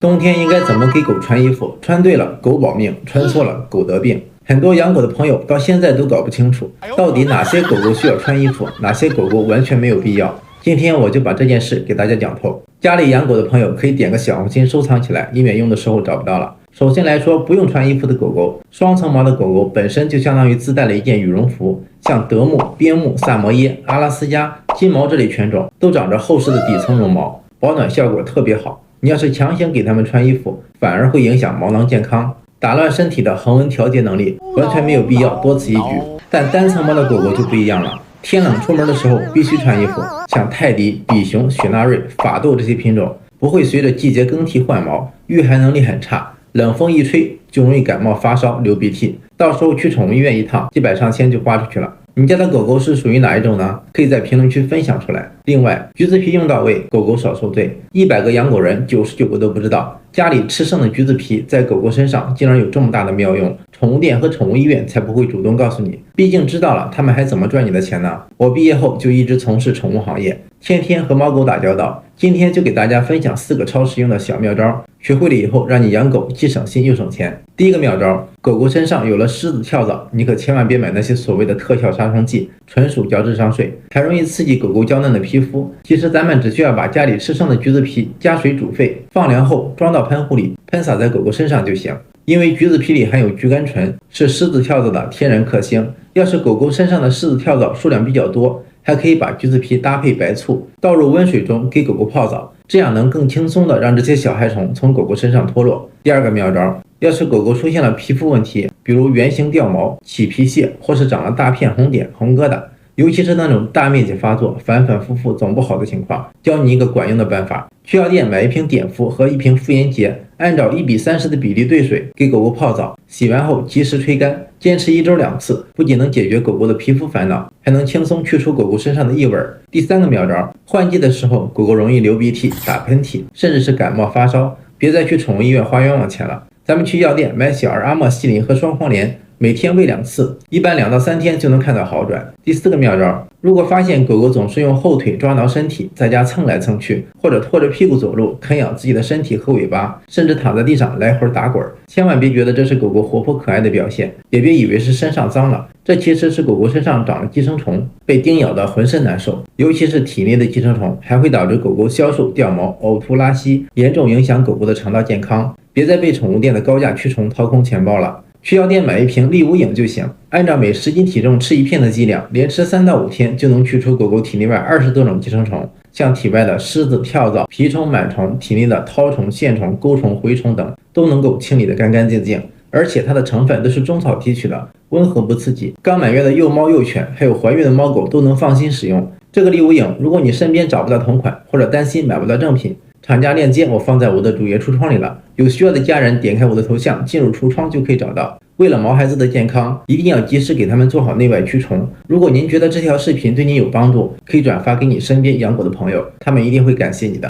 冬天应该怎么给狗穿衣服？穿对了，狗保命；穿错了，狗得病。很多养狗的朋友到现在都搞不清楚，到底哪些狗狗需要穿衣服，哪些狗狗完全没有必要。今天我就把这件事给大家讲透。家里养狗的朋友可以点个小红心收藏起来，以免用的时候找不到了。首先来说，不用穿衣服的狗狗，双层毛的狗狗本身就相当于自带了一件羽绒服，像德牧、边牧、萨摩耶、阿拉斯加、金毛这类犬种都长着厚实的底层绒毛，保暖效果特别好。你要是强行给它们穿衣服，反而会影响毛囊健康，打乱身体的恒温调节能力，完全没有必要，多此一举。但单层毛的狗狗就不一样了，天冷出门的时候必须穿衣服，像泰迪、比熊、雪纳瑞、法斗这些品种不会随着季节更替换毛，御寒能力很差，冷风一吹就容易感冒发烧流鼻涕，到时候去宠物医院一趟，几百上千就花出去了。你家的狗狗是属于哪一种呢？可以在评论区分享出来。另外，橘子皮用到位，狗狗少受罪。100个养狗人，99个都不知道，家里吃剩的橘子皮在狗狗身上竟然有这么大的妙用。宠物店和宠物医院才不会主动告诉你，毕竟知道了，他们还怎么赚你的钱呢？我毕业后就一直从事宠物行业，天天和猫狗打交道。今天就给大家分享4个超实用的小妙招，学会了以后让你养狗既省心又省钱。第一个妙招，狗狗身上有了虱子跳蚤，你可千万别买那些所谓的特效杀虫剂，纯属交智商税，还容易刺激狗狗娇嫩的皮肤。其实咱们只需要把家里吃剩的橘子皮加水煮沸，放凉后装到喷壶里，喷洒在狗狗身上就行。因为橘子皮里含有聚甘醇，是虱子跳蚤的天然克星。要是狗狗身上的虱子跳蚤数量比较多，还可以把橘子皮搭配白醋，倒入温水中给狗狗泡澡，这样能更轻松的让这些小害虫从狗狗身上脱落。第二个妙招，要是狗狗出现了皮肤问题，比如圆形掉毛、起皮屑，或是长了大片红点、红疙瘩，尤其是那种大面积发作、反反复复总不好的情况，教你一个管用的办法。去药店买1瓶碘伏和1瓶妇炎洁，按照1:30的比例兑水，给狗狗泡澡，洗完后及时吹干，坚持1周2次，不仅能解决狗狗的皮肤烦恼，还能轻松去除狗狗身上的异味。第三个妙招，换季的时候狗狗容易流鼻涕、打喷嚏，甚至是感冒发烧，别再去宠物医院花冤枉钱了，咱们去药店买小儿阿莫西林和双黄连，每天喂2次，一般2到3天就能看到好转。第4个妙招，如果发现狗狗总是用后腿抓挠身体，在家蹭来蹭去，或者拖着屁股走路，啃咬自己的身体和尾巴，甚至躺在地上来回打滚，千万别觉得这是狗狗活泼可爱的表现，也别以为是身上脏了，这其实是狗狗身上长了寄生虫，被叮咬的浑身难受，尤其是体内的寄生虫还会导致狗狗消瘦、掉毛、呕吐、拉稀，严重影响狗狗的肠道健康。别再被宠物店的高价驱虫掏空钱包了。去药店买1瓶利无影就行，按照每10斤体重吃1片的剂量，连吃3到5天就能去除狗狗体内外20多种寄生虫，像体外的虱子、跳蚤、蜱虫、螨虫，体内的绦虫、线虫、钩虫、蛔虫等都能够清理得干干净净。而且它的成分都是中草提取的，温和不刺激，刚满月的幼猫幼犬还有怀孕的猫狗都能放心使用。这个利无影，如果你身边找不到同款，或者担心买不到正品，厂家链接我放在我的主页橱窗里了，有需要的家人点开我的头像进入橱窗就可以找到。为了毛孩子的健康，一定要及时给他们做好内外驱虫。如果您觉得这条视频对您有帮助，可以转发给你身边养狗的朋友，他们一定会感谢你的。